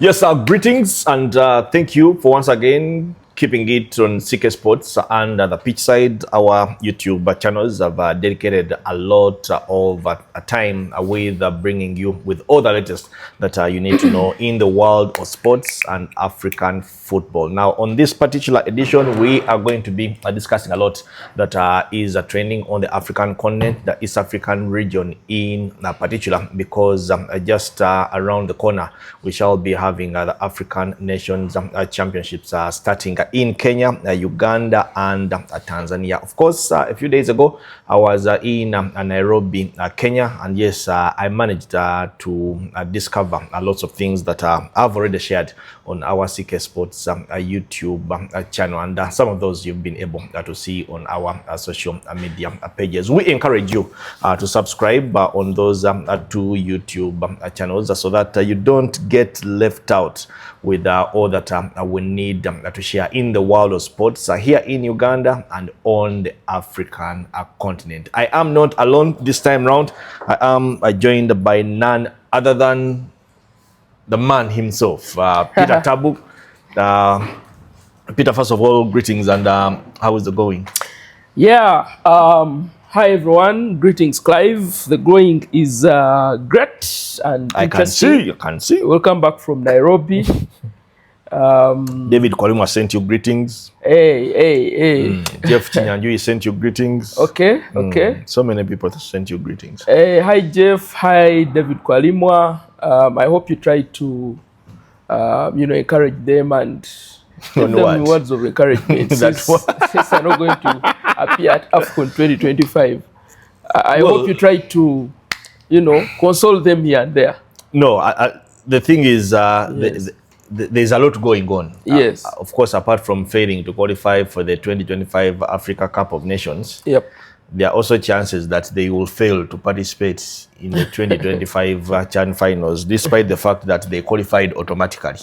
Yes, greetings and thank you for once again keeping it on CK Sports and the pitch side. Our YouTube channels have dedicated a lot of time with bringing you with all the latest that you need to know in the world of sports and African football. Now, on this particular edition, we are going to be discussing a lot that is trending on the African continent, the East African region in particular, because just around the corner, we shall be having the African Nations Championships starting in Kenya, Uganda, and Tanzania. Of course, a few days ago, I was in Nairobi, Kenya, and yes, I managed to discover lots of things that I've already shared on our CK Sports YouTube channel, and some of those you've been able to see on our social media pages. We encourage you to subscribe on those two YouTube channels so that you don't get left out with all that we need to share in the world of sports here in Uganda and on the African continent. I am not alone this time round. I am joined by none other than the man himself, Peter Tabu. Peter, first of all, greetings, and how is it going? Yeah, hi everyone, greetings Clive. The going is great and I can see. Welcome back from Nairobi. David Kwalima sent you greetings. Hey. Jeff Chinyanjui sent you greetings. Okay. So many people sent you greetings. Hey, hi Jeff, hi David Kwalimwa. I hope you try to, encourage them and give them words of encouragement. since they're not going to appear at AFCON 2025. I hope you try to, console them here and there. No, the thing is, yes. There's a lot going on. Yes. Of course, apart from failing to qualify for the 2025 Africa Cup of Nations, yep, there are also chances that they will fail to participate in the 2025 CHAN finals, despite the fact that they qualified automatically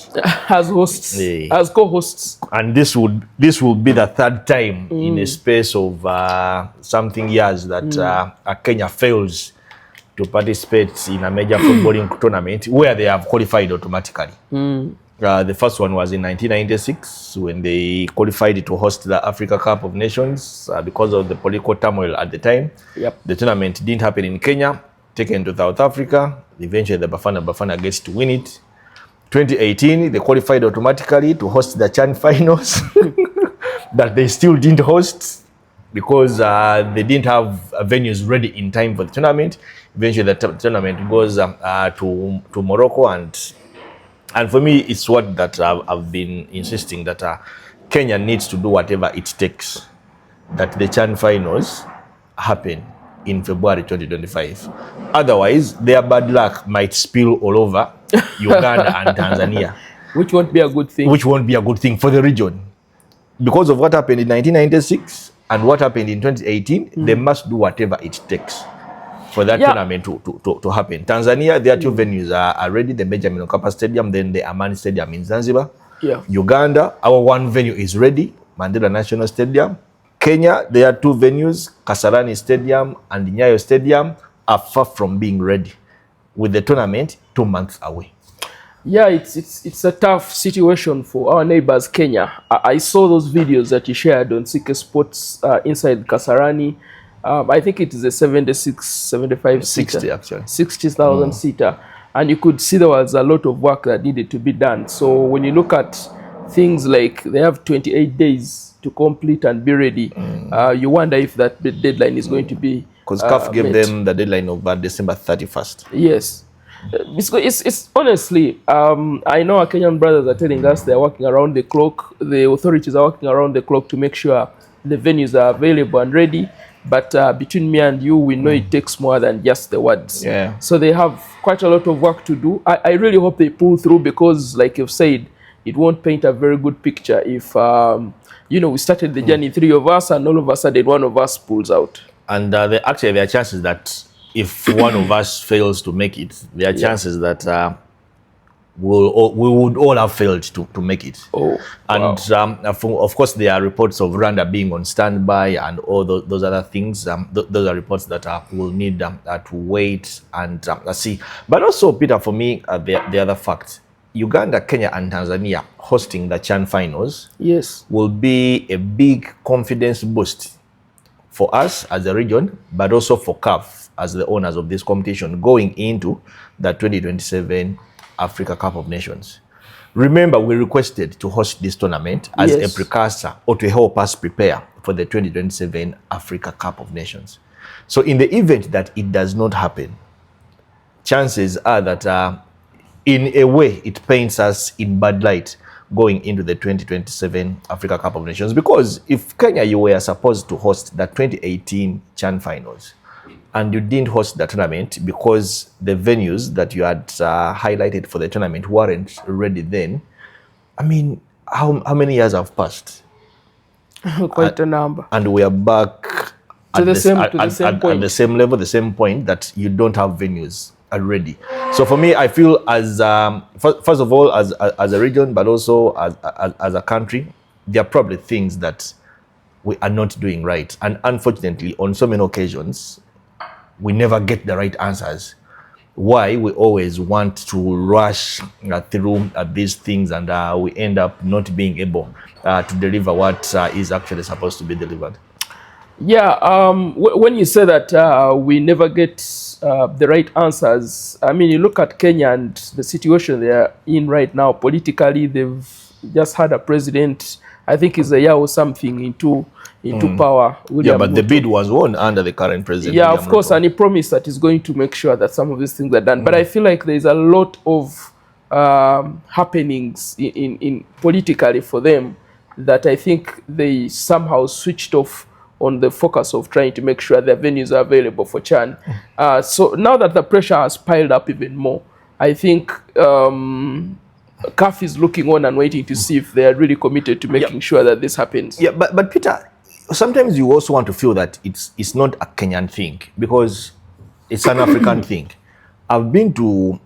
as hosts, as co-hosts. And this will be the third time in a space of something years that Kenya fails to participate in a major footballing tournament where they have qualified automatically. The first one was in 1996 when they qualified to host the Africa Cup of Nations because of the political turmoil at the time. Yep. The tournament didn't happen in Kenya, taken to South Africa. Eventually the Bafana gets to win it. 2018, they qualified automatically to host the CHAN finals that they still didn't host because they didn't have venues ready in time for the tournament. Eventually the tournament goes to Morocco, and for me, it's what that I've been insisting that Kenya needs to do whatever it takes that the CHAN finals happen in February 2025. Otherwise, their bad luck might spill all over Uganda and Tanzania. Which won't be a good thing. Which won't be a good thing for the region. Because of what happened in 1996 and what happened in 2018, they must do whatever it takes for that tournament to happen. Tanzania, their two venues are ready, the Benjamin Mkapa Stadium, then the Amani Stadium in Zanzibar. Yeah. Uganda, our one venue is ready, Mandela National Stadium. Kenya, there are two venues, Kasarani Stadium and Nyayo Stadium, are far from being ready, with the tournament 2 months away. Yeah, it's a tough situation for our neighbors, Kenya. I saw those videos that you shared on CK Sports inside Kasarani. I think it is a 75 60 actually. 60,000 seater. And you could see there was a lot of work that needed to be done. So when you look at things like they have 28 days to complete and be ready, you wonder if that deadline is going to be because CAF gave them the deadline of December 31st. Yes. It's honestly, I know our Kenyan brothers are telling us they're working around the clock. The authorities are working around the clock to make sure the venues are available and ready. But between me and you, we know it takes more than just the words. Yeah. So they have quite a lot of work to do. I really hope they pull through because, like you've said, it won't paint a very good picture if, we started the journey, three of us, and all of a sudden one of us pulls out. And actually, there are chances that if one of us fails to make it, there are chances that we would all have failed to make it. Oh, and wow. Of course, there are reports of Rwanda being on standby and all those other things. Those are reports that will need to wait and see. But also, Peter, for me, the other fact, Uganda, Kenya, and Tanzania hosting the CHAN finals will be a big confidence boost for us as a region, but also for CAF as the owners of this competition going into the 2027 Africa Cup of Nations. Remember, we requested to host this tournament as a precursor or to help us prepare for the 2027 Africa Cup of Nations. So in the event that it does not happen, chances are that in a way it paints us in bad light going into the 2027 Africa Cup of Nations, because if Kenya, you were supposed to host the 2018 CHAN finals and you didn't host the tournament because the venues that you had highlighted for the tournament weren't ready then, I mean, how many years have passed? Quite a number. And we are back at the same level, the same point that you don't have venues already. So for me, I feel as first of all as a region, but also as a country, there are probably things that we are not doing right, and unfortunately on so many occasions we never get the right answers why we always want to rush through these things, and we end up not being able to deliver what is actually supposed to be delivered. Yeah, when you say that we never get the right answers, I mean, you look at Kenya and the situation they are in right now politically. They've just had a president, I think is a year or something into power. William Ruto. The bid was won under the current president. Yeah, of course, and he promised that he's going to make sure that some of these things are done. But I feel like there's a lot of happenings in politically for them that I think they somehow switched off on the focus of trying to make sure their venues are available for CHAN. So now that the pressure has piled up even more, I think CAF is looking on and waiting to see if they are really committed to making sure that this happens. Yeah, but Peter, sometimes you also want to feel that it's not a Kenyan thing, because it's an African thing. I've been to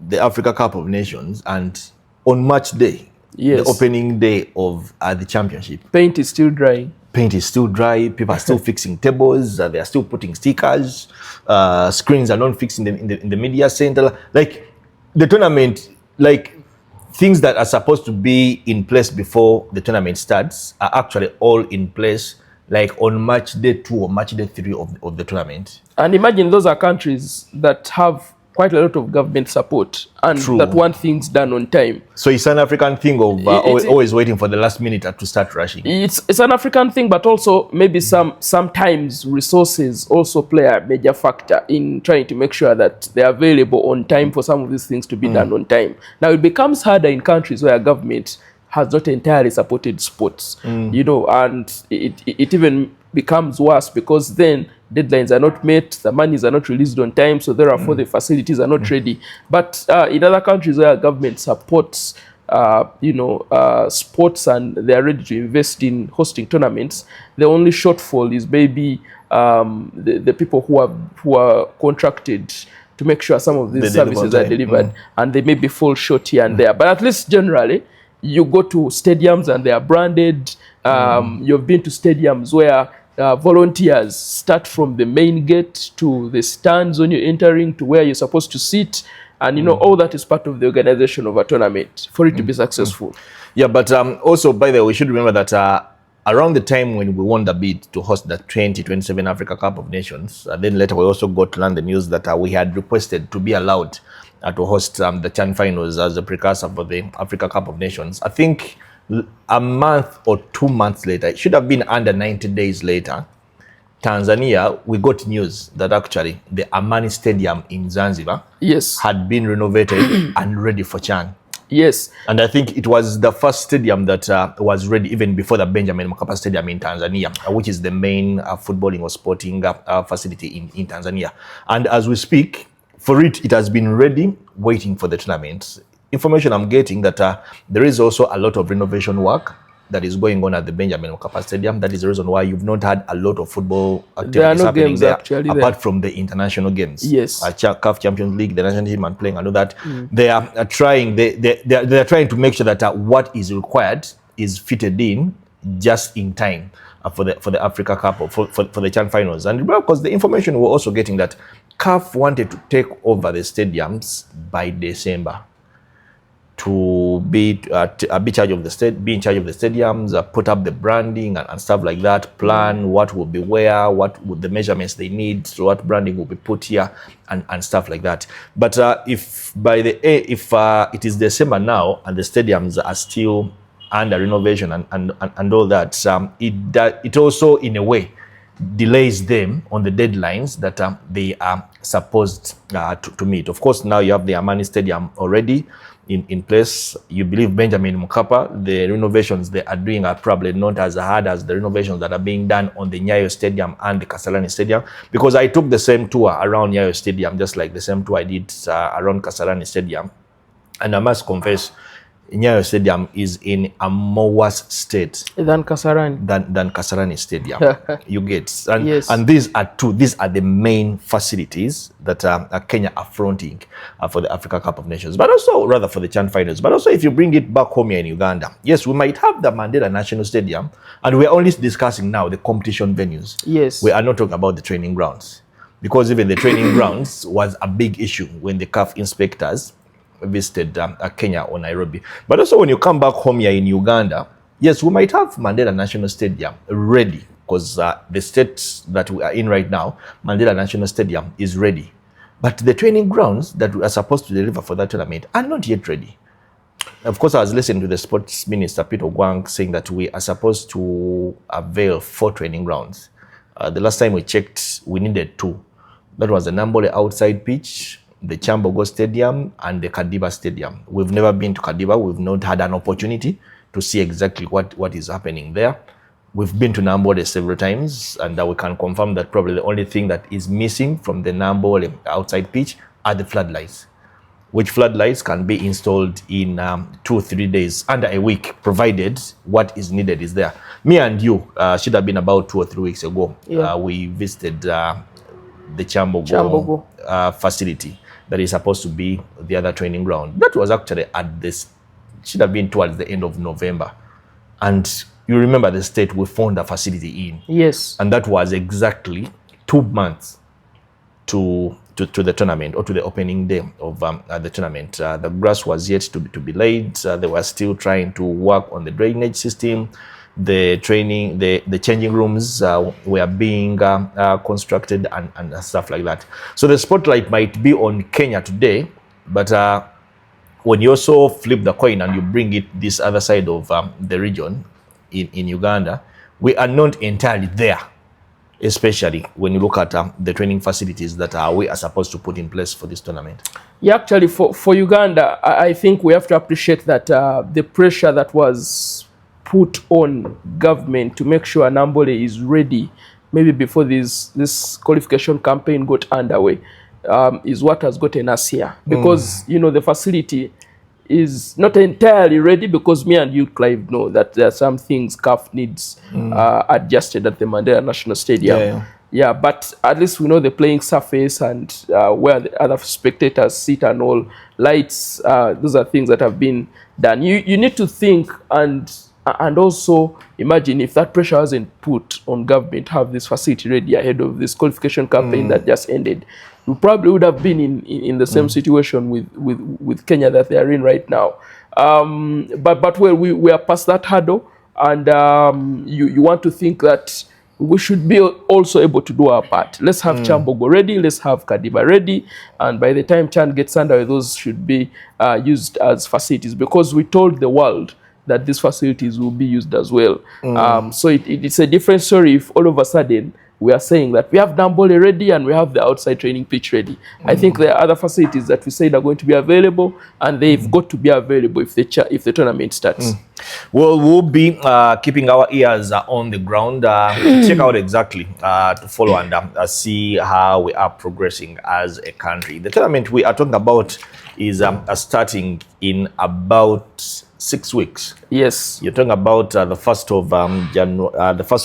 the Africa Cup of Nations, and on match day, the opening day of the championship, paint is still drying. Paint is still dry. People are still fixing tables. They are still putting stickers. Screens are not fixed in the media center. Like the tournament, like things that are supposed to be in place before the tournament starts are actually all in place, like on match day 2 or match day 3 of the tournament. And imagine those are countries that have quite a lot of government support and that want things done on time. So it's an African thing of always waiting for the last minute to start rushing. It's an African thing, but also maybe sometimes resources also play a major factor in trying to make sure that they're available on time for some of these things to be done on time. Now it becomes harder in countries where government has not entirely supported sports, you know, and it even becomes worse because then deadlines are not met, the monies are not released on time, so therefore the facilities are not ready. But in other countries where government supports, sports and they are ready to invest in hosting tournaments, the only shortfall is maybe the people who are contracted to make sure some of these services are delivered, and they maybe fall short here and there. But at least generally, you go to stadiums and they are branded. You've been to stadiums where volunteers start from the main gate to the stands when you're entering to where you're supposed to sit. And, you know, all that is part of the organization of a tournament for it to be successful. Yeah, but also, by the way, we should remember that around the time when we won the bid to host the 2027 Africa Cup of Nations, then later we also got to learn the news that we had requested to be allowed to host the CHAN finals as a precursor for the Africa Cup of Nations. I think a month or 2 months later, it should have been under 90 days later, Tanzania, we got news that actually the Amani Stadium in Zanzibar had been renovated and ready for CHAN. Yes. And I think it was the first stadium that was ready even before the Benjamin Mkapa Stadium in Tanzania, which is the main footballing or sporting facility in Tanzania. And as we speak, for it has been ready, waiting for the tournament. Information I'm getting that there is also a lot of renovation work that is going on at the Benjamin Mkapa Stadium. That is the reason why you've not had a lot of football activities happening there, apart from the international games. Yes. CAF Champions League, the national team and playing, I know that. They are trying. They are trying to make sure that what is required is fitted in just in time for the Africa Cup or for the CHAN finals. And because the information we're also getting that CAF wanted to take over the stadiums by December to be charge of the be in charge of the stadiums, put up the branding and stuff like that, plan what will be where, what would the measurements they need, so what branding will be put here and stuff like that. But if it is December now and the stadiums are still under renovation and all that, it also in a way delays them on the deadlines that they are supposed to meet. Of course, now you have the Amani Stadium already in place. You believe Benjamin Mkapa, the renovations they are doing are probably not as hard as the renovations that are being done on the Nyayo Stadium and the Kasarani Stadium, because I took the same tour around Nyayo Stadium, just like the same tour I did around Kasarani Stadium, and I must confess, Nyayo Stadium is in a more worse state than Kasarani. Than Kasarani Stadium. You get, and, yes. And these are the main facilities that Kenya are fronting for the Africa Cup of Nations, but also rather for the CHAN finals. But also, if you bring it back home here in Uganda, yes, we might have the Mandela National Stadium, and we're only discussing now the competition venues. Yes, we are not talking about the training grounds, because even the training grounds was a big issue when the CAF inspectors visited Kenya or Nairobi. But also when you come back home here in Uganda, yes, we might have Mandela National Stadium ready, because the state that we are in right now, Mandela National Stadium is ready. But the training grounds that we are supposed to deliver for that tournament are not yet ready. Of course, I was listening to the sports minister, Peter Gwang, saying that we are supposed to avail 4 training grounds. The last time we checked, we needed 2. That was the Nambole outside pitch, the Chambogo Stadium, and the Kadiba Stadium. We've never been to Kadiba. We've not had an opportunity to see exactly what is happening there. We've been to Nambole several times, and we can confirm that probably the only thing that is missing from the Nambole outside pitch are the floodlights, which floodlights can be installed in 2 or 3 days, under a week, provided what is needed is there. Me and you should have been about 2 or 3 weeks ago. Yeah. We visited the Chambogo facility that is supposed to be the other training ground. That was actually should have been towards the end of November. And you remember the state we found the facility in. Yes. And that was exactly 2 months to the tournament, or to the opening day of the tournament. The grass was yet to be laid. They were still trying to work on the drainage system. The changing rooms were being constructed and stuff like that. So the spotlight might be on Kenya today, but when you also flip the coin and you bring it this other side of the region in Uganda, we are not entirely there, especially when you look at the training facilities that we are supposed to put in place for this tournament. Yeah, actually for Uganda, I think we have to appreciate that the pressure that was put on government to make sure Nambole is ready, maybe before this qualification campaign got underway, is what has gotten us here. Because, the facility is not entirely ready, because me and you, Clive, know that there are some things CAF needs adjusted at the Mandela National Stadium. Yeah, but at least we know the playing surface and where the other spectators sit and all, lights, those are things that have been done. You need to think and also imagine if that pressure wasn't put on government to have this facility ready ahead of this qualification campaign that just ended. We probably would have been in the same situation with Kenya that they are in right now. But we are past that hurdle, and you want to think that we should be also able to do our part. Let's have Chambogo ready, let's have Kadiba ready, and by the time CHAN gets underway, those should be used as facilities, because we told the world that these facilities will be used as well. So it's a different story if all of a sudden we are saying that we have Nambole ready and we have the outside training pitch ready. I think there are other facilities that we said are going to be available, and they've got to be available if the tournament starts. Well, we'll be keeping our ears on the ground to check out exactly, to follow and see how we are progressing as a country. The tournament we are talking about is starting in about 6 weeks. Yes. You're talking about the 1st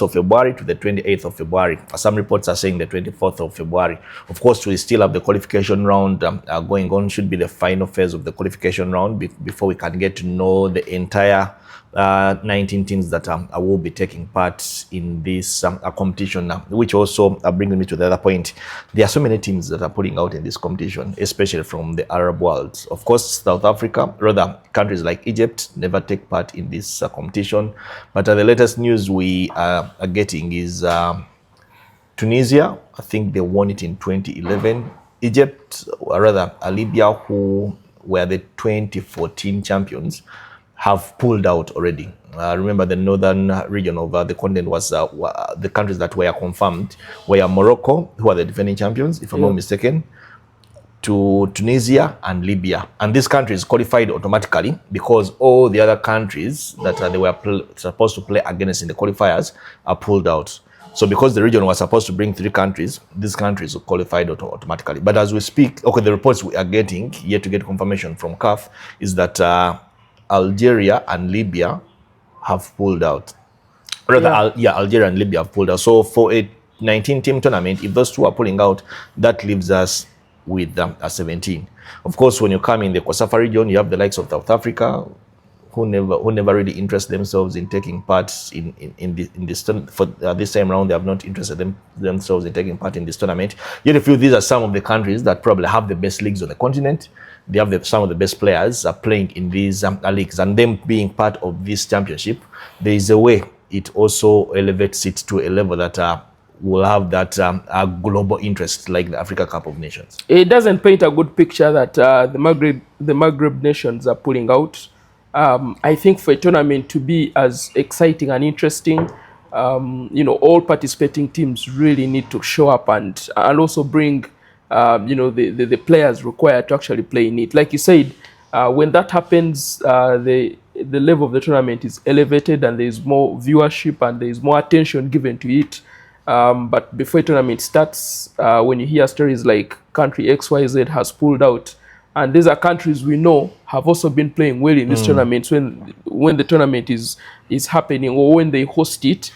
of February to the 28th of February. Some reports are saying the 24th of February. Of course, we still have the qualification round going on. Should be the final phase of the qualification round before we can get to know the entire 19 teams that will be taking part in this competition, which also brings me to the other point. There are so many teams that are putting out in this competition, especially from the Arab world. Of course, South Africa Africa. Rather, countries like Egypt never take part in this competition. But the latest news we are getting is Tunisia. I think they won it in 2011. Egypt, or rather Libya, who were the 2014 champions, have pulled out already. Remember, the northern region of the continent was the countries that were confirmed were Morocco, who are the defending champions, if I'm not mistaken, to Tunisia and Libya. And these countries qualified automatically because all the other countries that they were supposed to play against in the qualifiers are pulled out. So because the region was supposed to bring 3 countries, these countries qualified automatically. But as we speak, okay, the reports we are getting, yet to get confirmation from CAF, is that Algeria and Libya have pulled out. Rather, Algeria and Libya have pulled out. So for a 19-team tournament, if those 2 are pulling out, that leaves us with a 17. Of course, when you come in the COSAFA region, you have the likes of South Africa, who never really interest themselves in taking part in this for this time round. They have not interested themselves in taking part in this tournament. Yet, I feel these are some of the countries that probably have the best leagues on the continent. They have some of the best players playing in these leagues, and them being part of this championship, there is a way it also elevates it to a level that will have that global interest, like the Africa Cup of Nations. It doesn't paint a good picture that the Maghreb nations are pulling out. I think for a tournament to be as exciting and interesting, all participating teams really need to show up and also bring, the players required to actually play in it. Like you said, when that happens, the level of the tournament is elevated and there is more viewership and there is more attention given to it. But before a tournament starts, when you hear stories like country XYZ has pulled out, and these are countries we know have also been playing well in these tournaments, when the tournament is happening or when they host it,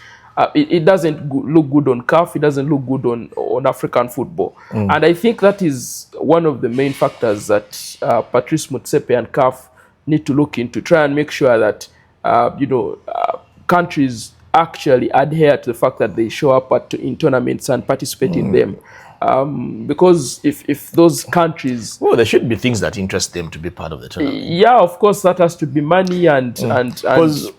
it doesn't look good on CAF, it doesn't look good on African football. And I think that is one of the main factors that Patrice Motsepe and CAF need to look into, try and make sure that countries actually adhere to the fact that they show up in tournaments and participate in them. Because if those countries... Well, there should be things that interest them to be part of the tournament. Yeah, of course, that has to be money and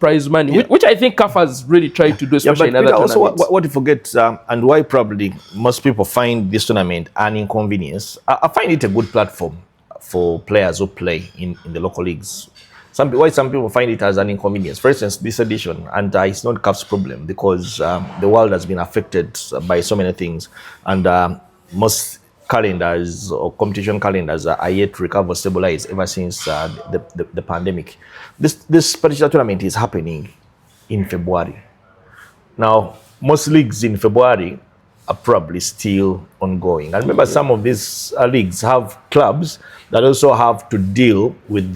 prize money, which I think CAF has really tried to do, especially in other tournaments. Also, what you forget, and why probably most people find this tournament an inconvenience, I find it a good platform for players who play in the local leagues. Why some people find it as an inconvenience. For instance, this edition, and it's not CAF's problem because the world has been affected by so many things, and most calendars or competition calendars are yet to recover, stabilize ever since the pandemic. This particular tournament is happening in February. Now, most leagues in February are probably still ongoing. And remember, some of these leagues have clubs that also have to deal with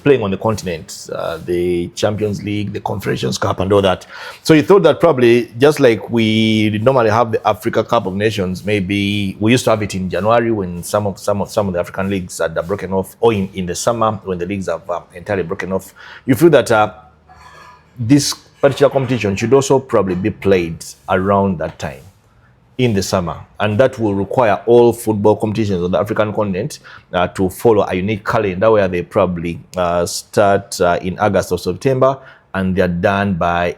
playing on the continent, the Champions League, the Confederations Cup, and all that. So you thought that probably, just like we normally have the Africa Cup of Nations, maybe we used to have it in January when some of the African leagues had broken off, or in the summer when the leagues have entirely broken off. You feel that this particular competition should also probably be played around that time, in the summer, and that will require all football competitions on the African continent to follow a unique calendar where they probably start in August or September and they're done by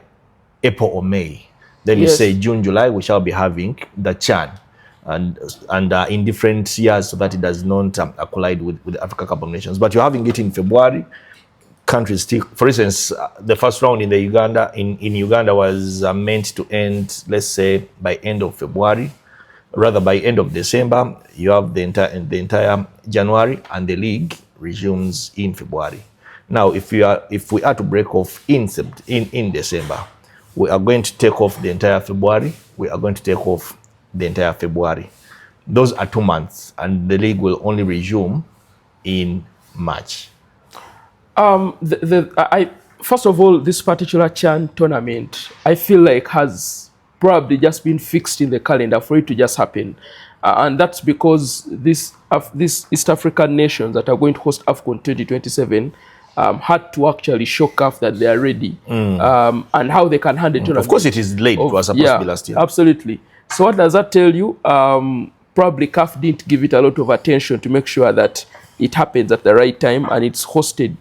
April or May. Then you say June, July, we shall be having the CHAN and in different years so that it does not collide with the Africa Cup of Nations. But you're having it in February. Countries still, for instance, the first round in Uganda was meant to end, let's say, by end of February, rather by end of December. You have the entire January, and the league resumes in February. Now, if we are to break off in December, we are going to take off the entire February. We are going to take off the entire February. Those are 2 months, and the league will only resume in March. First of all, this particular CHAN tournament, I feel like has probably just been fixed in the calendar for it to just happen. And that's because these East African nations that are going to host AFCON 2027 had to actually show CAF that they are ready and how they can handle it. Of course, it is late. It was supposed to be last year. Absolutely. So what does that tell you? Probably CAF didn't give it a lot of attention to make sure that it happens at the right time and it's hosted,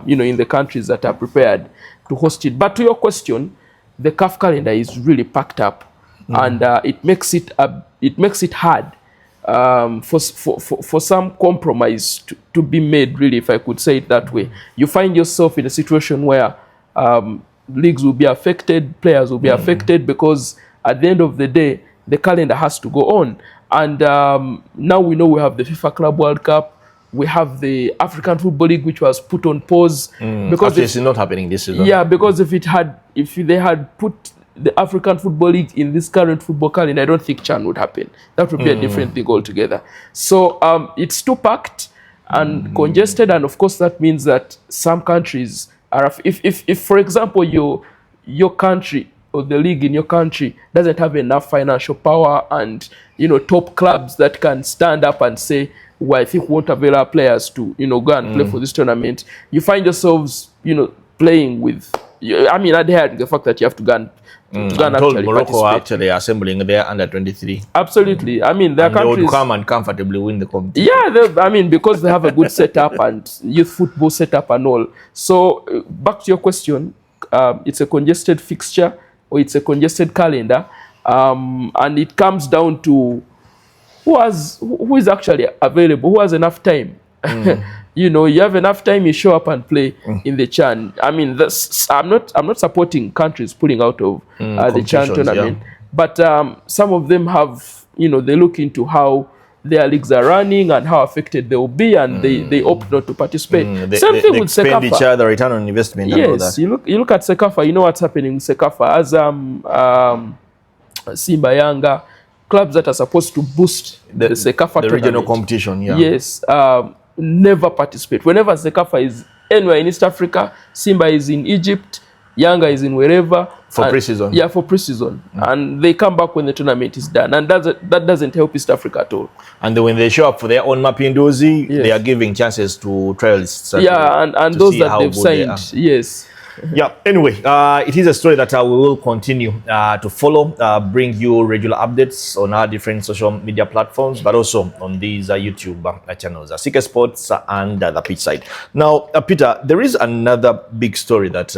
in the countries that are prepared to host it. But to your question, the CAF calendar is really packed up, and it makes it hard for some compromise to be made, really, if I could say it that way. You find yourself in a situation where leagues will be affected, players will be affected, because at the end of the day, the calendar has to go on. And now we know we have the FIFA Club World Cup, we have the African Football League, which was put on pause because it's not happening this season. Yeah, because if they had put the African Football League in this current football calendar, I don't think CHAN would happen. That would be a different thing altogether. So it's too packed and congested, and of course that means that some countries are, if for example your country or the league in your country doesn't have enough financial power and top clubs that can stand up and say, well, I think we won't avail our players to go and play for this tournament, you find yourselves playing with, adhering the fact that you have to go and actually Morocco participate. actually assembling their under 23. Absolutely. I mean, their countries, they would come and comfortably win the competition. Yeah, because they have a good setup and youth football setup and all. So back to your question, it's a congested fixture or it's a congested calendar, and it comes down to who is actually available, who has enough time. You have enough time, you show up and play in the CHAN. I mean, I'm not supporting countries pulling out of the CHAN tournament, but some of them have, they look into how their leagues are running and how affected they will be, and they opt not to participate. Same thing with CECAFA. The return on investment. Yes, and all that. you look at CECAFA, you know what's happening with CECAFA. As Simba, Yanga, clubs that are supposed to boost the CECAFA the regional competition. Yeah. Yes, never participate. Whenever CECAFA is anywhere in East Africa, Simba is in Egypt, Yanga is in wherever. For pre-season. Yeah, for pre-season. And they come back when the tournament is done. And that doesn't help East Africa at all. And then when they show up for their own Mapinduzi, they are giving chances to trialists. Yeah, and those that they've signed. Yes. Yeah, anyway, it is a story that we will continue to follow, bring you regular updates on our different social media platforms, but also on these YouTube channels, CK Sports and the Pitch Side. Now, Peter, there is another big story that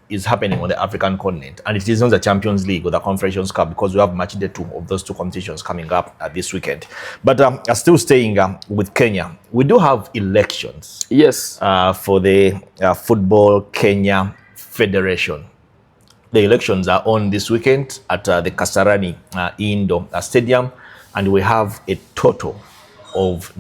is happening on the African continent, and it is not the Champions League or the Confederations Cup, because we have match day 2 of those two competitions coming up this weekend. But still staying with Kenya, we do have elections. Yes. For the Football Kenya Federation. The elections are on this weekend at the Kasarani Indoor Stadium, and we have a total of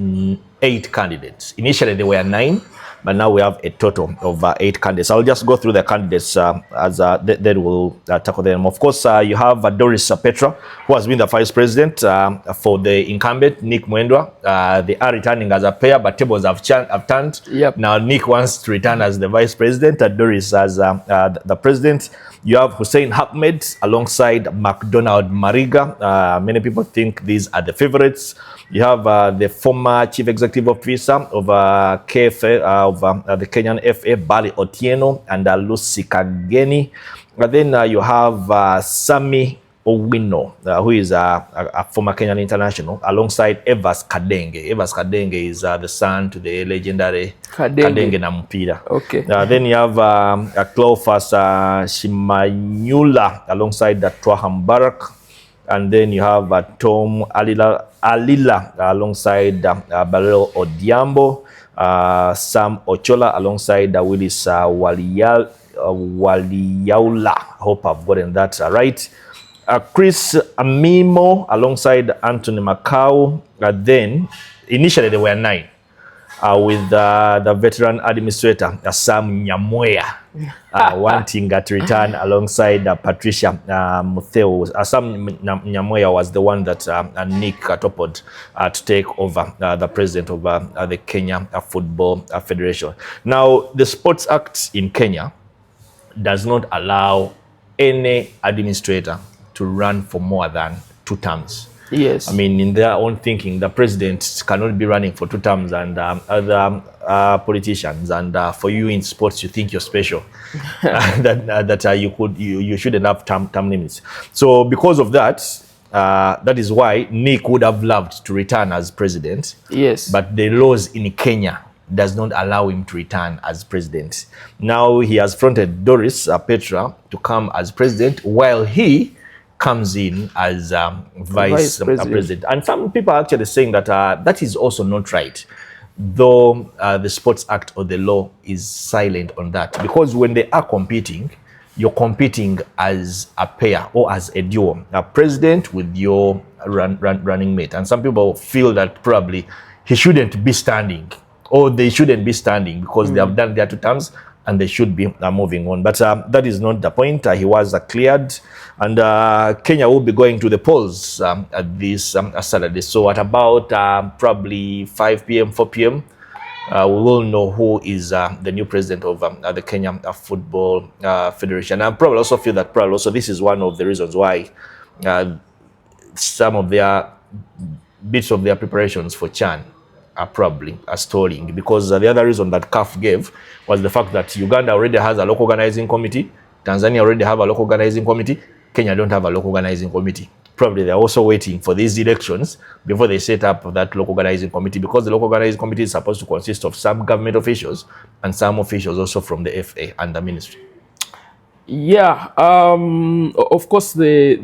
8 candidates. Initially there were 9, but now we have a total of 8 candidates. I'll just go through the candidates as they will tackle them. Of course, you have Doris Petra, who has been the vice president for the incumbent, Nick Mwendwa. They are returning as a pair, but tables have turned. Yep. Now, Nick wants to return as the vice president, Doris as the president. You have Hussein Ahmed alongside McDonald Mariga. Many people think these are the favorites. You have the former chief executive officer of KFA, of the Kenyan FA, Bali Otieno, and Lucy Kageni. And then you have Sami Owino, who is a former Kenyan international, alongside Evans Kadenge. Evans Kadenge is the son to the legendary Kadenge na mpira. Okay. Then you have Cleophas Shimanyula alongside Twaham Barak. And then you have Tom Alila alongside Barrel Odiambo, Sam Ochola alongside Willis Waliyaula. Hope I've gotten that right. Chris Amimo alongside Anthony Macau. Then initially there were 9 with the veteran administrator Sam Nyamweya wanting to return alongside Patricia Mutheu. Sam Nyamweya was the one that Nick toppled to take over the president of the Kenya Football Federation. Now, the Sports Act in Kenya does not allow any administrator to run for more than 2 terms. Yes. I mean, in their own thinking, the president cannot be running for 2 terms, and other politicians. And for you in sports, you think you're special, that you shouldn't have term limits. So because of that, that is why Nick would have loved to return as president. Yes. But the laws in Kenya does not allow him to return as president. Now he has fronted Doris Petra to come as president while he comes in as vice president. And some people are actually saying that that is also not right, though the Sports Act or the law is silent on that. Because when they are competing, you're competing as a pair or as a duo, a president with your running mate. And some people feel that probably he shouldn't be standing, or they shouldn't be standing because they have done their 2 terms and they should be moving on. But that is not the point. He was cleared, and Kenya will be going to the polls at this Saturday. So at about probably 5 p.m., 4 p.m., we will know who is the new president of the Kenya Football Federation. I probably also feel that this is one of the reasons why some of their bits of their preparations for CHAN are probably stalling, because the other reason that CAF gave was the fact that Uganda already has a local organizing committee, Tanzania already have a local organizing committee, Kenya don't have a local organizing committee. Probably they're also waiting for these elections before they set up that local organizing committee, because the local organizing committee is supposed to consist of some government officials and some officials also from the FA and the ministry. Yeah, of course the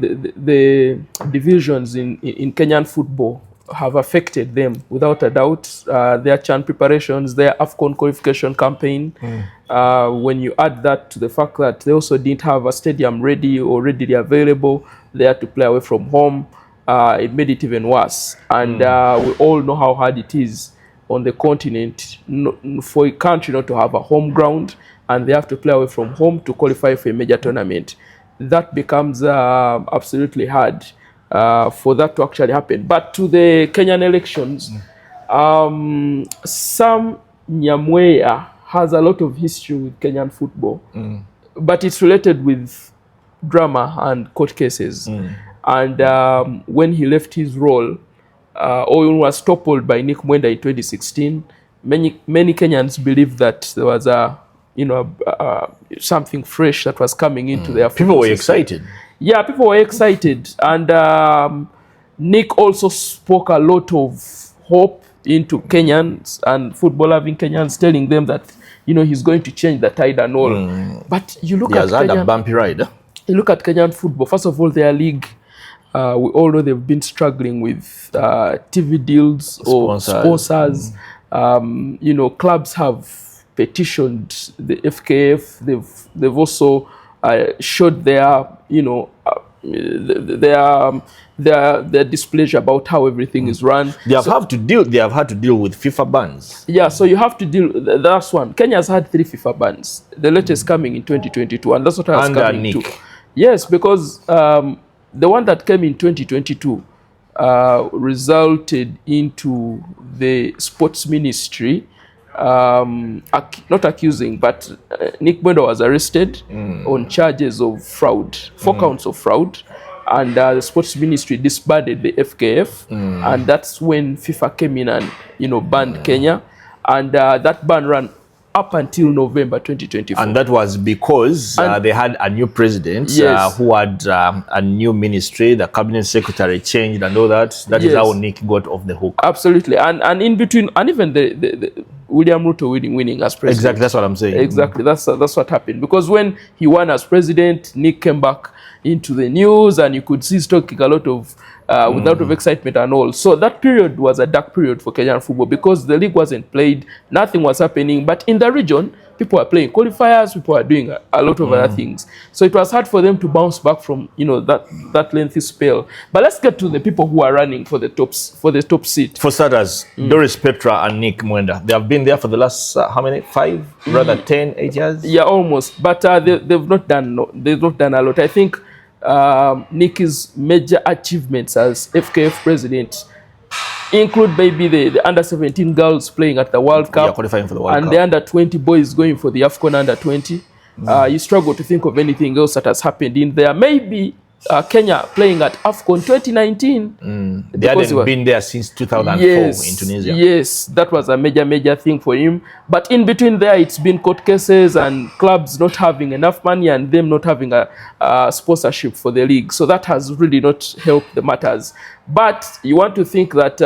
divisions in Kenyan football have affected them without a doubt. Their CHAN preparations, their AFCON qualification campaign. When you add that to the fact that they also didn't have a stadium ready or readily available, they had to play away from home, it made it even worse. And we all know how hard it is on the continent for a country not to have a home ground, and they have to play away from home to qualify for a major tournament. That becomes absolutely hard for that to actually happen. But to the Kenyan elections, Sam Nyamweya has a lot of history with Kenyan football, but it's related with drama and court cases. And when he left his role, or was toppled by Nick Mwenda in 2016, many Kenyans believed that there was something fresh that was coming into their football. People were excited. Yeah, people were excited, and Nick also spoke a lot of hope into Kenyans and football-loving Kenyans, telling them that he's going to change the tide and all. But you look at Kenyan, a bumpy ride. You look at Kenyan football. First of all, their league, we all know they've been struggling with TV deals or sponsors. Clubs have petitioned the FKF. They've also showed their their displeasure about how everything is run. They have had to deal with FIFA bans. Yeah, so you have to deal. That's one. Kenya's had 3 FIFA bans. The latest coming in 2022, and that's what I was coming to. Yes, because the one that came in 2022 resulted into the sports ministry not accusing, but Nick Mwenda was arrested on charges of fraud, 4 counts of fraud, and the sports ministry disbanded the FKF, and that's when FIFA came in and banned Kenya, and that ban ran up until November 2024. And that was because they had a new president who had a new ministry, the cabinet secretary changed and all that. That is how Nick got off the hook. Absolutely. And in between, and even the William Ruto winning as president. Exactly, that's what I'm saying. Exactly, that's what happened. Because when he won as president, Nick came back into the news, and you could see he's talking a lot of with a lot of excitement and all. So that period was a dark period for Kenyan football, because the league wasn't played, nothing was happening. But in the region, people were playing qualifiers, people were doing a lot of other things. So it was hard for them to bounce back from that lengthy spell. But let's get to the people who are running for the top seat. For starters, Doris Petra and Nick Mwenda. They have been there for the last how many? 5, rather 10, 8 years. Yeah, almost. But they've not done a lot. I think Nick's major achievements as FKF president include maybe the under-17 girls playing at the World Cup, qualifying for the World Cup, and the under-20 boys going for the AFCON under-20. You struggle to think of anything else that has happened in there. Maybe Kenya playing at AFCON 2019. They hadn't been there since 2004 in Tunisia. Yes, that was a major thing for him. But in between there, it's been court cases and clubs not having enough money and them not having a sponsorship for the league. So that has really not helped the matters. But you want to think that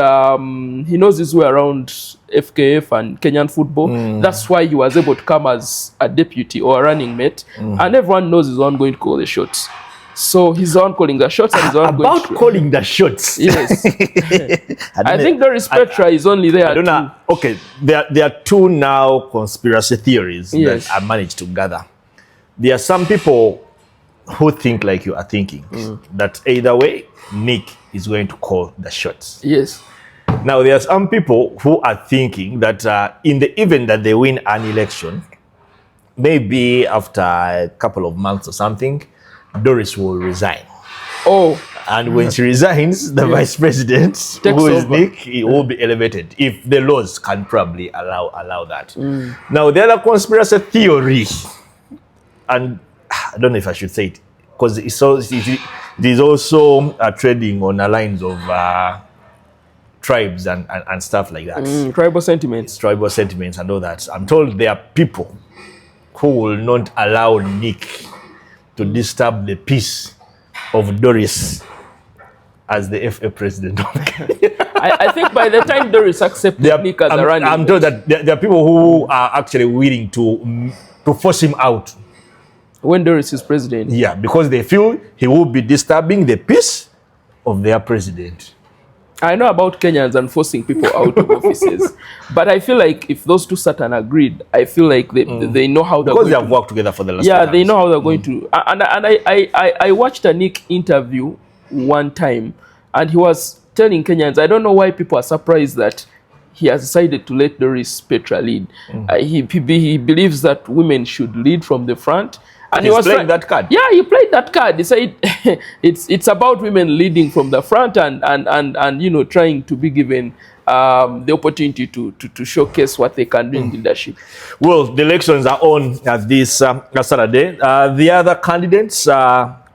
he knows his way around FKF and Kenyan football. That's why he was able to come as a deputy or a running mate. And everyone knows he's the one going to call the shots. So he's the one calling the shots and he's the one going to... About calling the shots. Yes. I think Doris Petra is only there. I don't know. Okay, there are two now conspiracy theories that I managed to gather. There are some people who think like you are thinking, that either way, Nick is going to call the shots. Yes. Now, there are some people who are thinking that in the event that they win an election, maybe after a couple of months or something, Doris will resign. Oh. And when she resigns, the vice president, who is Nick, he will be elevated. If the laws can probably allow that. Now, the other conspiracy theory, and I don't know if I should say it, because it is also trading on the lines of tribes and stuff like that. Tribal sentiments. Tribal sentiments and all that. I'm told there are people who will not allow Nick to disturb the peace of Doris as the FA president of Kenya. I think by the time Doris accepted Nick as a running mate, I'm told that there are people who are actually willing to force him out. When Doris is president? Yeah, because they feel he will be disturbing the peace of their president. I know about Kenyans and forcing people out of offices, but I feel like if those two sat and agreed, I feel like they know how they're because going they have worked together for the last they know how they're going to. And I watched a Nick interview one time, and he was telling Kenyans, I don't know why people are surprised that he has decided to let Doris Petra lead. He believes that women should lead from the front. And he was playing that card. Yeah, he played that card. He said it's about women leading from the front and you know, trying to be given the opportunity to showcase what they can do in leadership. Well, the elections are on this Saturday. The other candidates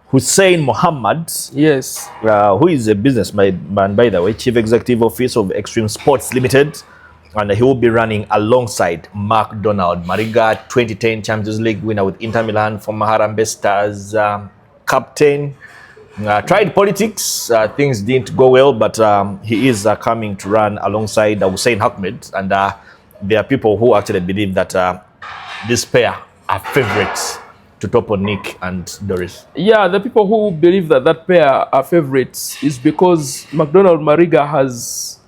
Hussein Mohammed, yes, who is a businessman, by the way, Chief Executive Officer of Extreme Sports Limited. And he will be running alongside McDonald Mariga, 2010 Champions League winner with Inter Milan, former Harambee Stars captain. Tried politics, things didn't go well, but he is coming to run alongside Hussein Ahmed. And there are people who actually believe that this pair are favorites to topple Nick and Doris. Yeah, the people who believe that pair are favorites is because McDonald Mariga has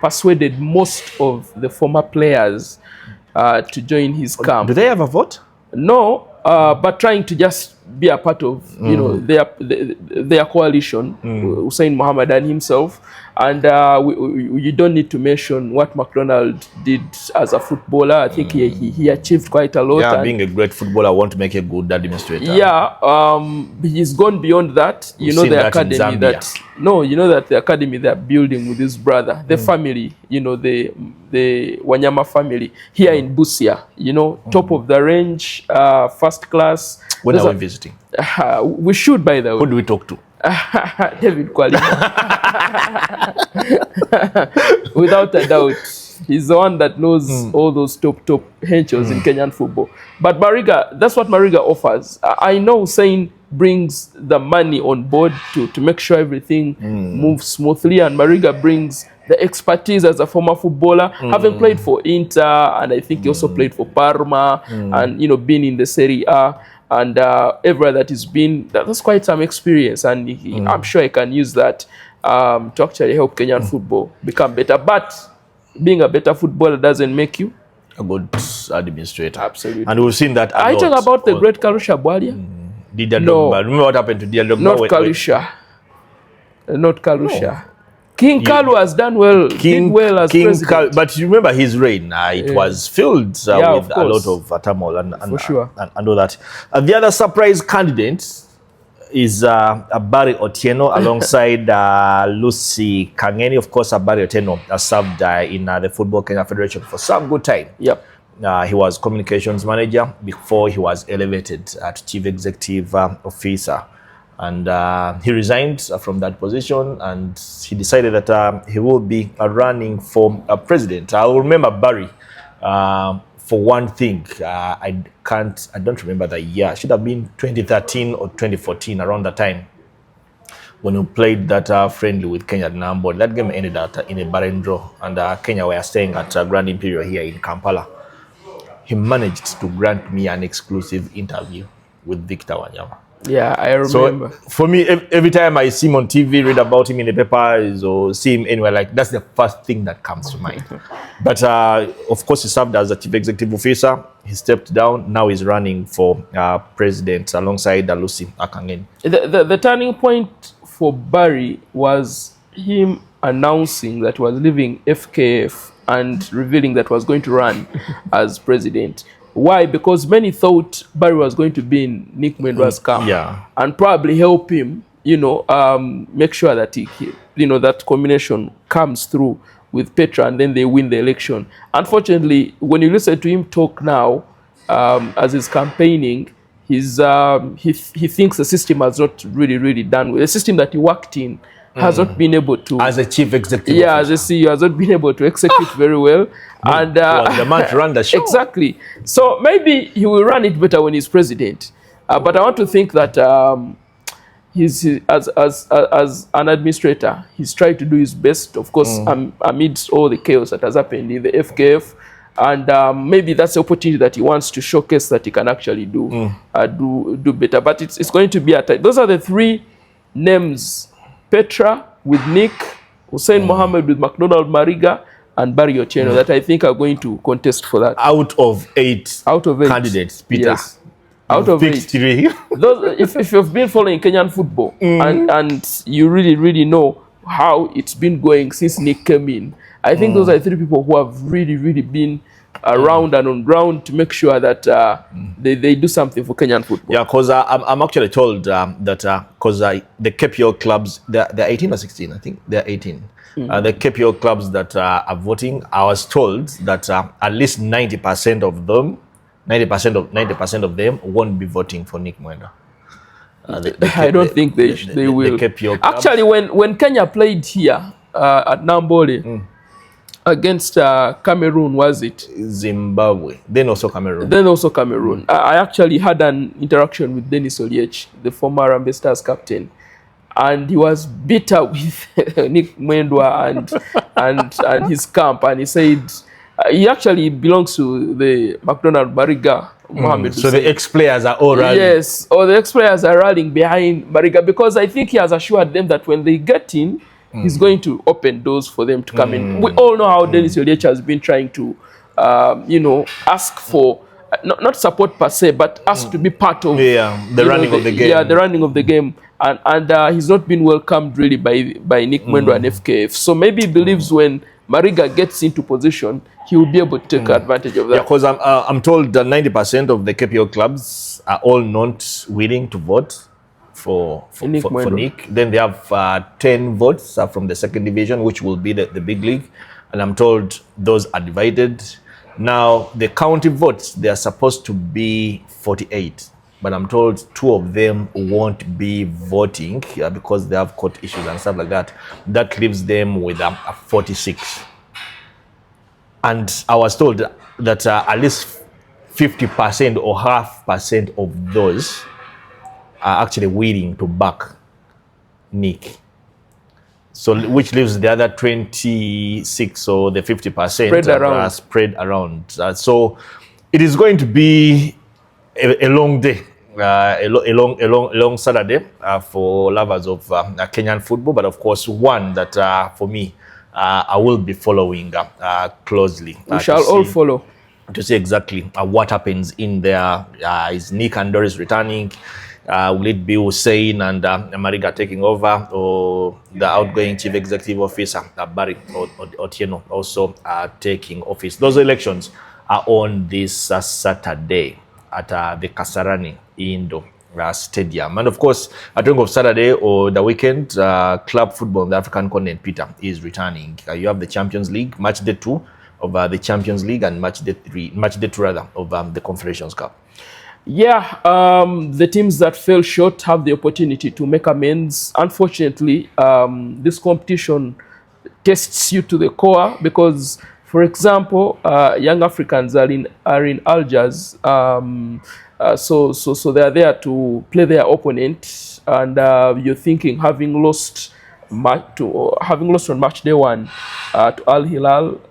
persuaded most of the former players to join his camp. Do they have a vote? No, but trying to just be a part of you know their coalition, Hussein Mohammed and himself. And you don't need to mention what McDonald did as a footballer. I think he achieved quite a lot. Yeah, being a great footballer, I want to make a good administrator. Yeah, he's gone beyond that. You know the academy that you know that the academy they're building with his brother, the family, you know, the Wanyama family here in Busia, you know, top of the range, first class. When are we visiting? We should, by the way. Who do we talk to? David Kwalima. Without a doubt. He's the one that knows all those top henchos in Kenyan football. But Mariga, that's what Mariga offers. I know Hussein brings the money on board to make sure everything moves smoothly, and Mariga brings the expertise as a former footballer, having played for Inter, and I think he also played for Parma, and you know, been in the Serie A. And everywhere that he's been, that's quite some experience, and I'm sure I can use that to actually help Kenyan football become better. But being a better footballer doesn't make you a good administrator. Absolutely. And we've seen that a lot. I talk about the great Kalusha Bwalia. No. Remember what happened to Didier Drogba? Not Kalusha. Not Kalusha. No. King Kalu has done well, did well as president. But you remember his reign, it was filled with a lot of turmoil and all that. The other surprise candidate is Barry Otieno alongside Lucy Kangeni. Of course, Barry Otieno has served in the Football Kenya Federation for some good time. Yep. He was communications manager before he was elevated to Chief Executive Officer. And he resigned from that position, and he decided that he will be running for president. I will remember Barry for one thing. I don't remember the year. It should have been 2013 or 2014, around that time, when we played that friendly with Kenya at Namboole. That game ended in a barren draw, and Kenya were staying at Grand Imperial here in Kampala. He managed to grant me an exclusive interview with Victor Wanyama. Yeah, I remember. So for me, every time I see him on TV, read about him in the papers, or see him anywhere, like, that's the first thing that comes to mind. But of course, he served as a chief executive officer. He stepped down. Now he's running for president alongside Lucy Akangeni. The turning point for Barry was him announcing that he was leaving FKF and revealing that he was going to run as president. Why? Because many thought Barry was going to be in Nick Mwenda's camp, and probably help him, make sure that that combination comes through with Petra, and then they win the election. Unfortunately, when you listen to him talk now, as he's campaigning, he thinks the system has not really done with the system that he worked in. Has not been able to, as a chief executive, as a CEO, has not been able to execute very well. And the man to run the show. Exactly. So maybe he will run it better when he's president. But I want to think that as an administrator, he's tried to do his best, of course, amidst all the chaos that has happened in the FKF. And maybe that's the opportunity that he wants to showcase that he can actually do better. But it's going to be those are the three names: Petra with Nick, Hussein Mohammed with McDonald Mariga, and Barry Otieno that I think are going to contest for that. Out of eight candidates, Peter. Yes. Out of eight. Three. Those, if you've been following Kenyan football and you really know how it's been going since Nick came in, I think those are three people who have really been around and on ground to make sure that they do something for Kenyan football. Yeah, because I'm actually told that because the KPL clubs, they're 18 or 16, I think they're 18. The KPL clubs that are voting, I was told that at least 90% of them, 90% of them won't be voting for Nick Mwenda. I don't think they will. The KPL clubs. Actually, when Kenya played here at Namboole, against Cameroon, was it? Zimbabwe. Then also Cameroon. I actually had an interaction with Dennis Oliech, the former Harambee Stars captain, and he was bitter with Nick Mwendwa and his camp, and he said he actually belongs to the McDonald Mariga. Mohammed so the ex-players are all rallying. Yes, or the ex-players are rallying behind Mariga, because I think he has assured them that when they get in, he's going to open doors for them to come in. We all know how Dennis Oliech has been trying to, ask for, not support per se, but ask to be part of the running of the game. Yeah, the running of the game. And he's not been welcomed really by Nick Mwendwa and FKF. So maybe he believes when Mariga gets into position, he will be able to take advantage of that. Yeah, because I'm told that 90% of the KPL clubs are all not willing to vote for Nick. Then they have 10 votes from the second division, which will be the big league. And I'm told those are divided. Now, the county votes, they are supposed to be 48. But I'm told 2 of them won't be voting because they have court issues and stuff like that. That leaves them with 46. And I was told that at least 50% or 0.5% of those are actually willing to back Nick. So which leaves the other 26 or the 50% spread around. So it is going to be a long day. A long Saturday for lovers of Kenyan football, but of course one that for me I will be following closely. We shall all follow to see exactly what happens in there. Is Nick and Doris returning? Will it be Hussein and Mariga taking over, or the outgoing chief executive officer Barry Otieno also taking office? Those elections are on this Saturday at the Kasarani Indo Stadium. And of course, at the end of Saturday or the weekend, club football in the African continent, Peter, is returning. You have the Champions League, match day 2 of the Champions League, and match day 2 rather of the Confederations Cup. Yeah, the teams that fell short have the opportunity to make amends. Unfortunately, this competition tests you to the core because, for example, young Africans are in Algiers, so they are there to play their opponent, and you're thinking having lost on match day one to Al Hilal,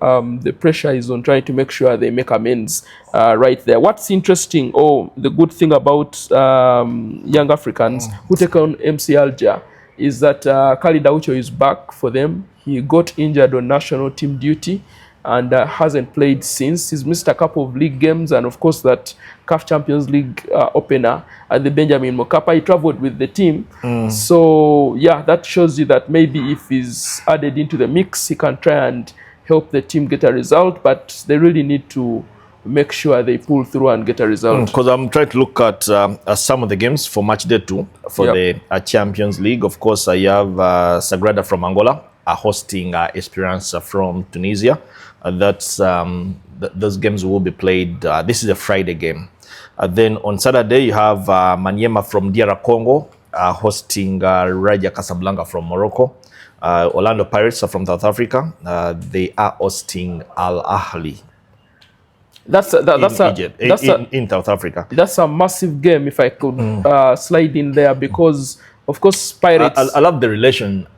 the pressure is on trying to make sure they make amends right there. What's interesting, the good thing about young Africans who take on MC Alger is that Khalid Aucho is back for them. He got injured on national team duty and hasn't played since. He's missed a couple of league games and, of course, that CAF Champions League opener at the Benjamin Mkapa. He traveled with the team. So, yeah, that shows you that maybe if he's added into the mix, he can try and help the team get a result, but they really need to make sure they pull through and get a result. Because I'm trying to look at some of the games for match day 2 for the Champions League. Of course, I have Sagrada from Angola hosting Esperance from Tunisia. Those games will be played. This is a Friday game. Then on Saturday, you have Maniema from DR Congo hosting Raja Casablanca from Morocco. Orlando Pirates are from South Africa. They are hosting Al Ahly. That's in South Africa. That's a massive game, if I could slide in there, because of course Pirates. I love the relationship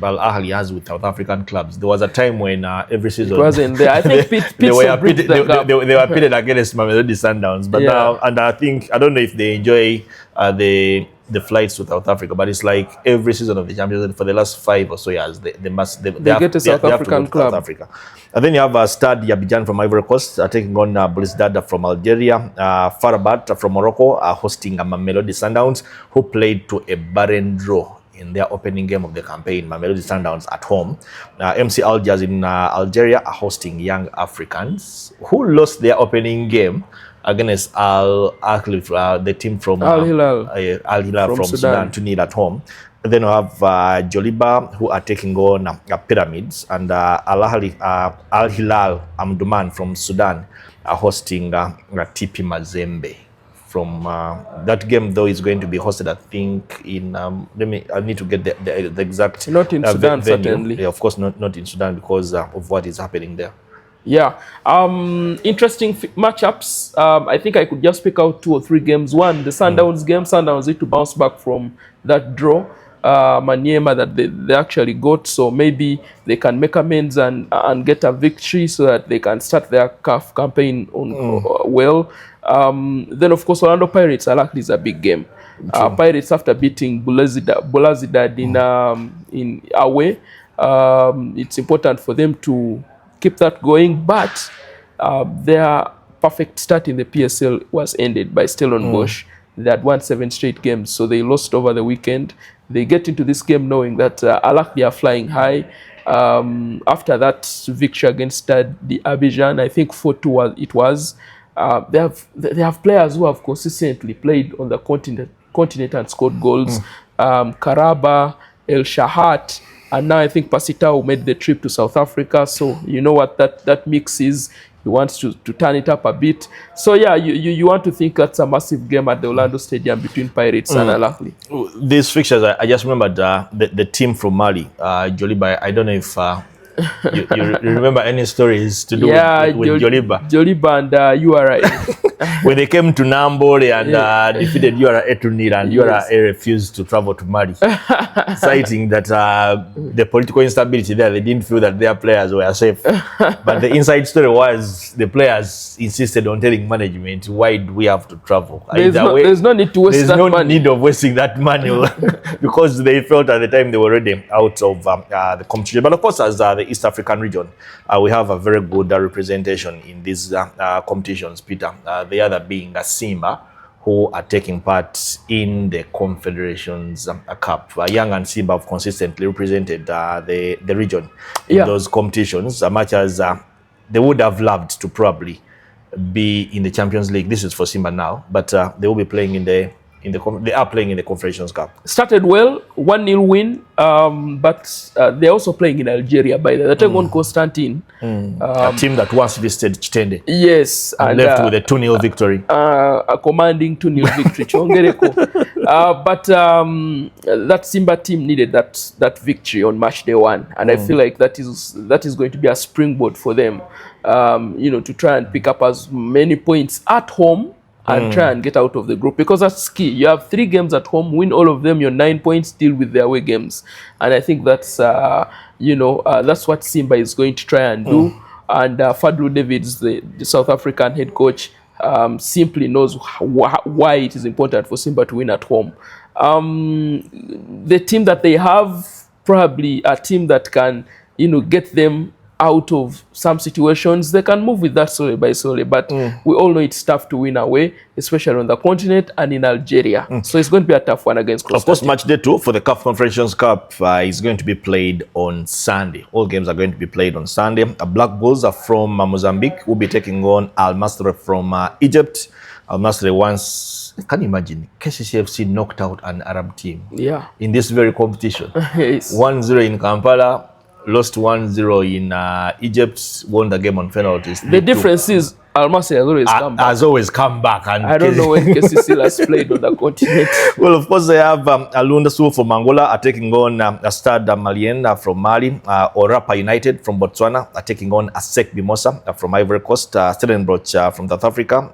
Al Ahly has with South African clubs. There was a time when every season it wasn't there. I think they were pitted against Mamelodi Sundowns, but now, and I don't know if they enjoy the flights to South Africa, but it's like every season of the Champions League for the last 5 or so years, they get a South African club. South Africa. And then you have Stade Abidjan from Ivory Coast taking on Belouizdad from Algeria. FAR from Morocco hosting Mamelodi Sundowns, who played to a barren draw in their opening game of the campaign. Mamelodi Sundowns at home. MC Algiers in Algeria are hosting Young Africans, who lost their opening game against Al Ahly, the team from Al Hilal from Sudan, 2-0 at home. Then we have Joliba, who are taking on Pyramids, and Al Hilal Omdurman from Sudan are hosting TP Mazembe. From that game, though, is going to be hosted, I think, in I need to get the exact. Not in Sudan, certainly. Yeah, of course, not in Sudan because of what is happening there. Yeah, interesting matchups. I think I could just pick out 2 or 3 games. One, the Sundowns game. Sundowns need to bounce back from that draw, Maniema, that they actually got. So maybe they can make amends and get a victory so that they can start their CAF campaign well. Then, of course, Orlando Pirates are likely a big game. Pirates, after beating Belouizdad in away, it's important for them to keep that going, but their perfect start in the PSL was ended by Stellenbosch. They had won 7 straight games, so they lost over the weekend. They get into this game knowing that Al Ahly are flying high. After that victory against Stade Abidjan, I think 4-2 it was. They have players who have consistently played on the continent and scored goals. Karaba, El Shahat, and now I think Pasitao made the trip to South Africa. So you know what that mix is. He wants to turn it up a bit. So yeah, you want to think that's a massive game at the Orlando Stadium between Pirates and Al Ahly. These fixtures, I just remembered the team from Mali, Joliba. I don't know if you remember any stories to do with Joliba. Joliba and URA. When they came to Nambole and defeated URA 2-0, and URA refused to travel to Mali, citing that the political instability there, they didn't feel that their players were safe. But the inside story was the players insisted on telling management, why do we have to travel? There's no need to waste that money. There's no need of wasting that money because they felt at the time they were already out of the competition. But of course, as the East African region, we have a very good representation in these competitions, Peter. The other being Simba, who are taking part in the Confederations Cup. Young and Simba have consistently represented the region in those competitions, as much as they would have loved to probably be in the Champions League. This is for Simba now, but they will be playing in the they are playing in the Confederations Cup. Started well, 1-0 win, but they're also playing in Algeria by the taking on Constantine. A team that once visited Chitende. Yes. And left with a 2-0 victory. A commanding 2-0 victory. But that Simba team needed that victory on match day 1. And I feel like that is going to be a springboard for them, to try and pick up as many points at home and try and get out of the group, because that's key. You have 3 games at home, win all of them, you're 9 points, deal with the away games. And I think that's that's what Simba is going to try and do. And Fadlu Davids, the South African head coach, simply knows why it is important for Simba to win at home. The team that they have, probably a team that can, get them out of some situations. They can move with that slowly by slowly, but we all know it's tough to win away, especially on the continent and in Algeria. So it's going to be a tough one against Costa. Of course, match day 2 for the CAF Confederations Cup is going to be played on Sunday. All games are going to be played on Sunday. Black Bulls are from Mozambique will be taking on Al Masry from Egypt. Al Masry once, can you imagine, KCCFC knocked out an Arab team in this very competition. Yes. 1-0 in Kampala, lost 1-0 in Egypt, won the game on penalties. The difference is Al Masry has always come back. And I don't know when KCC last played on the continent. Well, of course, they have Alunda Su from Angola are taking on Stade Malien from Mali. Orapa United from Botswana are taking on ASEC Mimosa from Ivory Coast. Stellenbosch from South Africa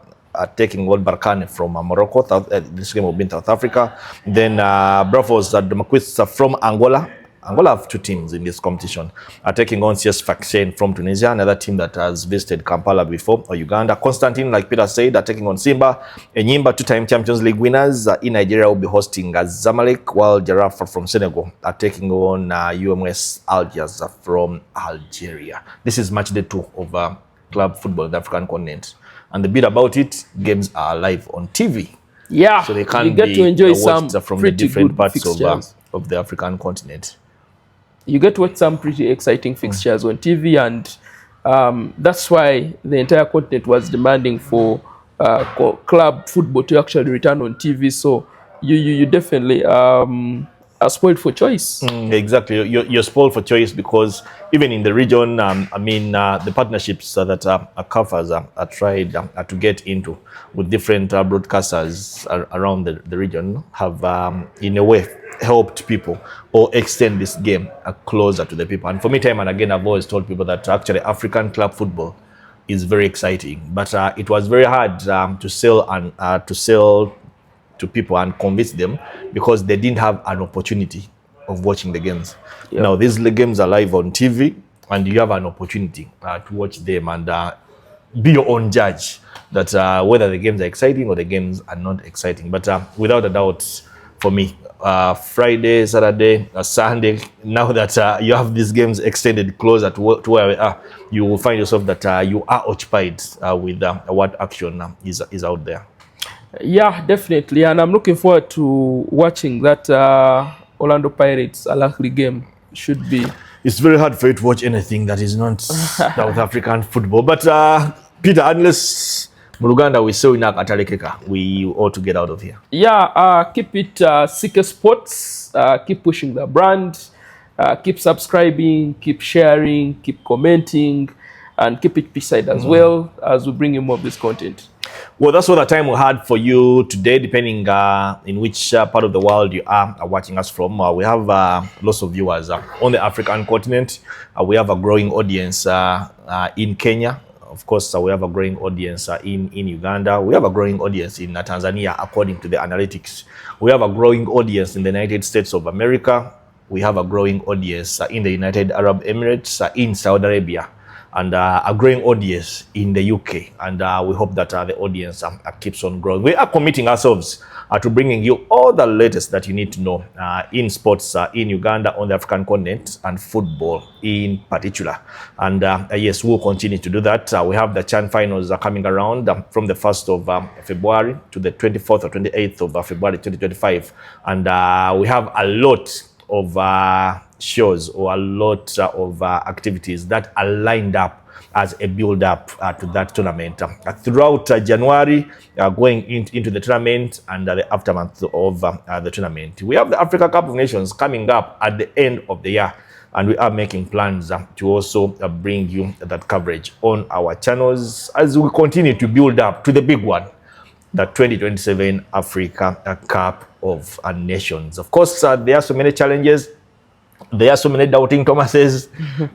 taking on Barkane from Morocco. This game will be in South Africa. Then Bravos Demaquis from Angola. Angola have 2 teams in this competition. Are taking on CS Sfaxien from Tunisia, another team that has visited Kampala before, or Uganda. Constantine, like Peter said, are taking on Simba. Enyimba, 2-time Champions League winners in Nigeria, will be hosting Zamalek, while Giraffe from Senegal are taking on UMS Algiers from Algeria. This is match day 2 of club football in the African continent. And the bit about it, games are live on TV. Yeah, so they can get to enjoy some from the different parts of the African continent. You get to watch some pretty exciting fixtures on TV, and that's why the entire continent was demanding for club football to actually return on TV. So you definitely are spoiled for choice. Exactly, you're spoiled for choice, because even in the region, the partnerships that CAF are tried to get into with different broadcasters around the region have, in a way, helped people or extend this game closer to the people. And for me, time and again, I've always told people that actually African club football is very exciting, but it was very hard to sell to people and convince them, because they didn't have an opportunity of watching the games. Now these games are live on TV, and you have an opportunity to watch them and be your own judge that whether the games are exciting or the games are not exciting. But without a doubt, for me, Friday, Saturday, Sunday, now that you have these games extended closer to where we are, you will find yourself that you are occupied with what action is out there. Yeah, definitely. And I'm looking forward to watching that Orlando Pirates Al Ahly game. Should be. It's very hard for you to watch anything that is not South African football. But Peter, unless Muluganda we saw in Atalekeka, we ought to get out of here. Yeah, keep it CK Sports. Keep pushing the brand. Keep subscribing, keep sharing, keep commenting, and keep it Pitchside as well, as we bring you more of this content. Well, that's all the time we had for you today, depending in which part of the world you are watching us from. We have lots of viewers on the African continent. We have a growing audience in Kenya. Of course, we have a growing audience in Uganda. We have a growing audience in Tanzania, according to the analytics. We have a growing audience in the United States of America. We have a growing audience in the United Arab Emirates, in Saudi Arabia, and a growing audience in the UK. And we hope that the audience keeps on growing. We are committing ourselves to bringing you all the latest that you need to know in sports in Uganda, on the African continent, and football in particular. And yes, we'll continue to do that. We have the CHAN finals coming around from the 1st of February to the 24th or 28th of February 2025. And we have a lot of shows or a lot of activities that are lined up as a build-up to that tournament. Throughout January, going into the tournament and the aftermath of the tournament. We have the Africa Cup of Nations coming up at the end of the year, and we are making plans to also bring you that coverage on our channels as we continue to build up to the big one, the 2027 Africa Cup of Nations. Of course, there are so many challenges. There are so many doubting Thomases,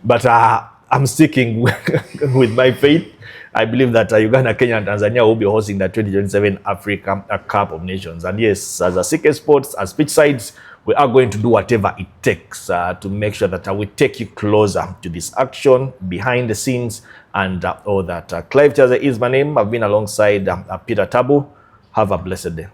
but I'm sticking with my faith. I believe that Uganda, Kenya, and Tanzania will be hosting the 2027 Africa Cup of Nations. And yes, as a CK Sports, as pitch sides, we are going to do whatever it takes to make sure that we take you closer to this action, behind the scenes, and all that. Clive Chaze is my name. I've been alongside Peter Tabu. Have a blessed day.